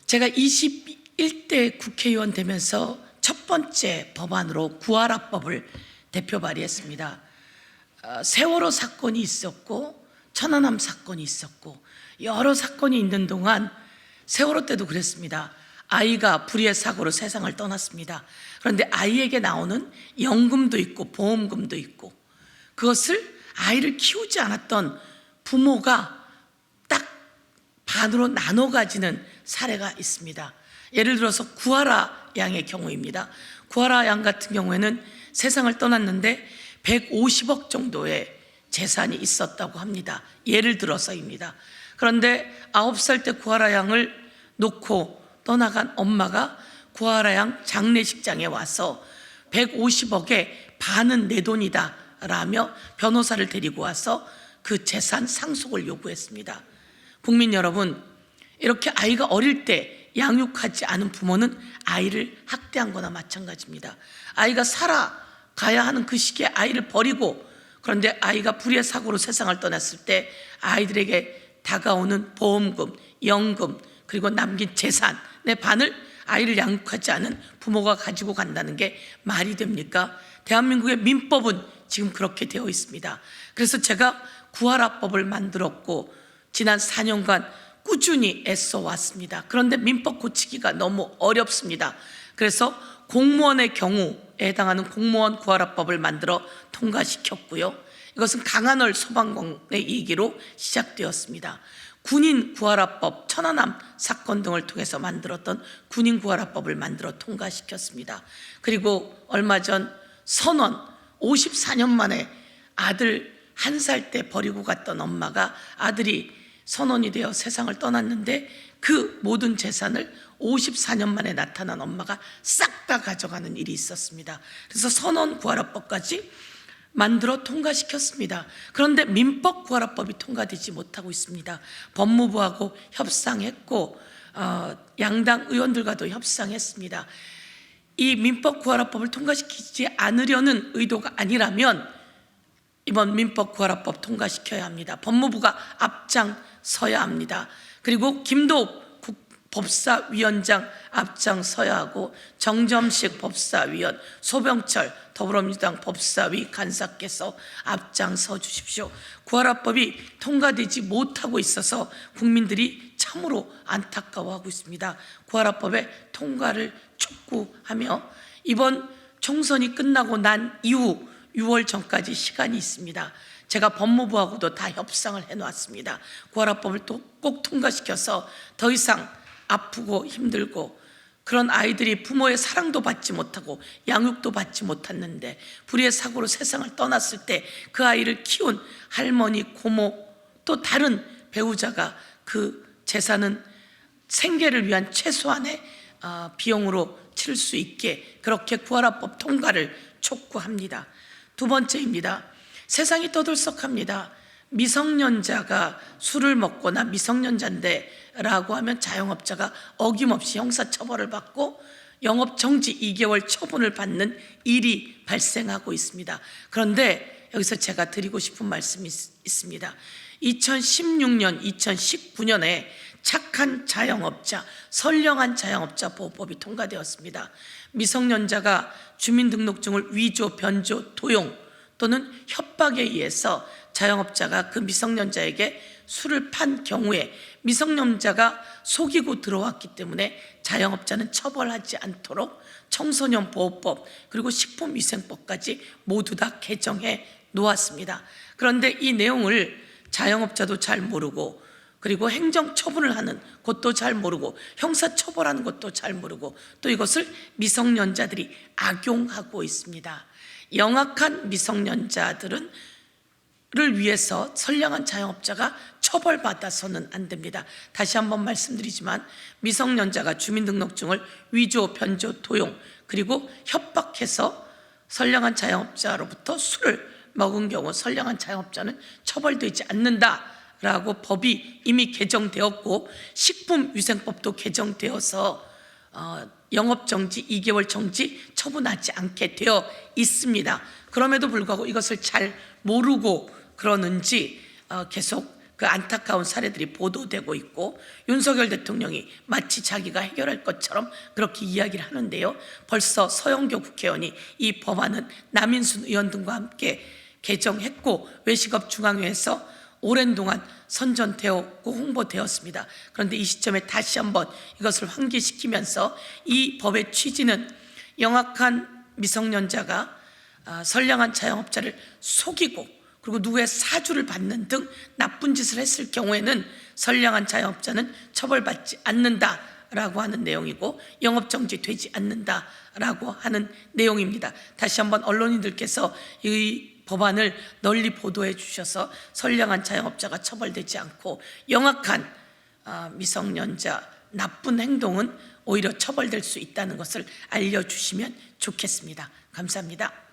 제가 21대 국회의원 되면서 첫 번째 법안으로 구하라법을 대표 발의했습니다. 세월호 사건이 있었고 천안함 사건이 있었고 여러 사건이 있는 동안 세월호 때도 그랬습니다. 아이가 불의의 사고로 세상을 떠났습니다. 그런데 아이에게 나오는 연금도 있고 보험금도 있고, 그것을 아이를 키우지 않았던 부모가 딱 반으로 나눠 가지는 사례가 있습니다. 예를 들어서 구하라 양의 경우입니다. 구하라 양 같은 경우에는 세상을 떠났는데 150억 정도의 재산이 있었다고 합니다. 예를 들어서입니다. 그런데 9살 때 구하라 양을 놓고 떠나간 엄마가 구하라 양 장례식장에 와서 150억의 반은 내 돈이다 라며 변호사를 데리고 와서 그 재산 상속을 요구했습니다. 국민 여러분, 이렇게 아이가 어릴 때 양육하지 않은 부모는 아이를 학대한 거나 마찬가지입니다. 아이가 살아가야 하는 그 시기에 아이를 버리고, 그런데 아이가 불의의 사고로 세상을 떠났을 때 아이들에게 다가오는 보험금, 연금, 그리고 남긴 재산의 반을 아이를 양육하지 않은 부모가 가지고 간다는 게 말이 됩니까? 대한민국의 민법은 지금 그렇게 되어 있습니다. 그래서 제가 구하라법을 만들었고 지난 4년간 꾸준히 애써 왔습니다. 그런데 민법 고치기가 너무 어렵습니다. 그래서 공무원의 경우에 해당하는 공무원 구하라법을 만들어 통과시켰고요. 이것은 강한을 소방관의 얘기로 시작되었습니다. 군인 구하라법, 천안함 사건 등을 통해서 만들었던 군인 구하라법을 만들어 통과시켰습니다. 그리고 얼마 전 선원, 54년 만에 아들 1살 때 버리고 갔던 엄마가 아들이 선원이 되어 세상을 떠났는데 그 모든 재산을 54년 만에 나타난 엄마가 싹 다 가져가는 일이 있었습니다. 그래서 선원 구하라법까지 만들어 통과시켰습니다. 그런데 민법 구하라법이 통과되지 못하고 있습니다. 법무부하고 협상했고 양당 의원들과도 협상했습니다. 이 민법 구하라법을 통과시키지 않으려는 의도가 아니라면 이번 민법 구하라법 통과시켜야 합니다. 법무부가 앞장서야 합니다. 그리고 김도읍 법사위원장 앞장서야 하고, 정점식 법사위원, 소병철 더불어민주당 법사위 간사께서 앞장서 주십시오. 구하라법이 통과되지 못하고 있어서 국민들이 참으로 안타까워하고 있습니다. 구하라법의 통과를 촉구하며 이번 총선이 끝나고 난 이후 6월 전까지 시간이 있습니다. 제가 법무부하고도 다 협상을 해놓았습니다. 구하라법을 또 꼭 통과시켜서 더 이상 아프고 힘들고 그런 아이들이 부모의 사랑도 받지 못하고 양육도 받지 못했는데 불의의 사고로 세상을 떠났을 때 그 아이를 키운 할머니, 고모, 또 다른 배우자가 그 재산은 생계를 위한 최소한의 비용으로 치를 수 있게 그렇게 구하라법 통과를 촉구합니다. 두 번째입니다. 세상이 떠들썩합니다. 미성년자가 술을 먹거나 미성년자인데 라고 하면 자영업자가 어김없이 형사처벌을 받고 영업정지 2개월 처분을 받는 일이 발생하고 있습니다. 그런데 여기서 제가 드리고 싶은 말씀이 있습니다. 2016년, 2019년에 착한 자영업자, 선량한 자영업자 보호법이 통과되었습니다. 미성년자가 주민등록증을 위조, 변조, 도용 또는 협박에 의해서 자영업자가 그 미성년자에게 술을 판 경우에 미성년자가 속이고 들어왔기 때문에 자영업자는 처벌하지 않도록 청소년 보호법 그리고 식품위생법까지 모두 다 개정해 놓았습니다. 그런데 이 내용을 자영업자도 잘 모르고, 그리고 행정처분을 하는 것도 잘 모르고, 형사처벌하는 것도 잘 모르고, 또 이것을 미성년자들이 악용하고 있습니다. 영악한 미성년자들을 위해서 선량한 자영업자가 처벌받아서는 안 됩니다. 다시 한번 말씀드리지만 미성년자가 주민등록증을 위조, 변조, 도용 그리고 협박해서 선량한 자영업자로부터 술을 먹은 경우 선량한 자영업자는 처벌되지 않는다라고 법이 이미 개정되었고, 식품위생법도 개정되어서 영업정지 2개월 정지 처분하지 않게 되어 있습니다. 그럼에도 불구하고 이것을 잘 모르고 그러는지 계속 그 안타까운 사례들이 보도되고 있고 윤석열 대통령이 마치 자기가 해결할 것처럼 그렇게 이야기를 하는데요. 벌써 서영교 국회의원이 이 법안은 남인순 의원 등과 함께 개정했고 외식업 중앙회에서 오랜 동안 선전되었고 홍보되었습니다. 그런데 이 시점에 다시 한번 이것을 환기시키면서 이 법의 취지는 영악한 미성년자가 선량한 자영업자를 속이고 그리고 누구의 사주를 받는 등 나쁜 짓을 했을 경우에는 선량한 자영업자는 처벌받지 않는다라고 하는 내용이고 영업정지 되지 않는다라고 하는 내용입니다. 다시 한번 언론인들께서 이 법안을 널리 보도해 주셔서 선량한 자영업자가 처벌되지 않고 영악한 미성년자 나쁜 행동은 오히려 처벌될 수 있다는 것을 알려주시면 좋겠습니다. 감사합니다.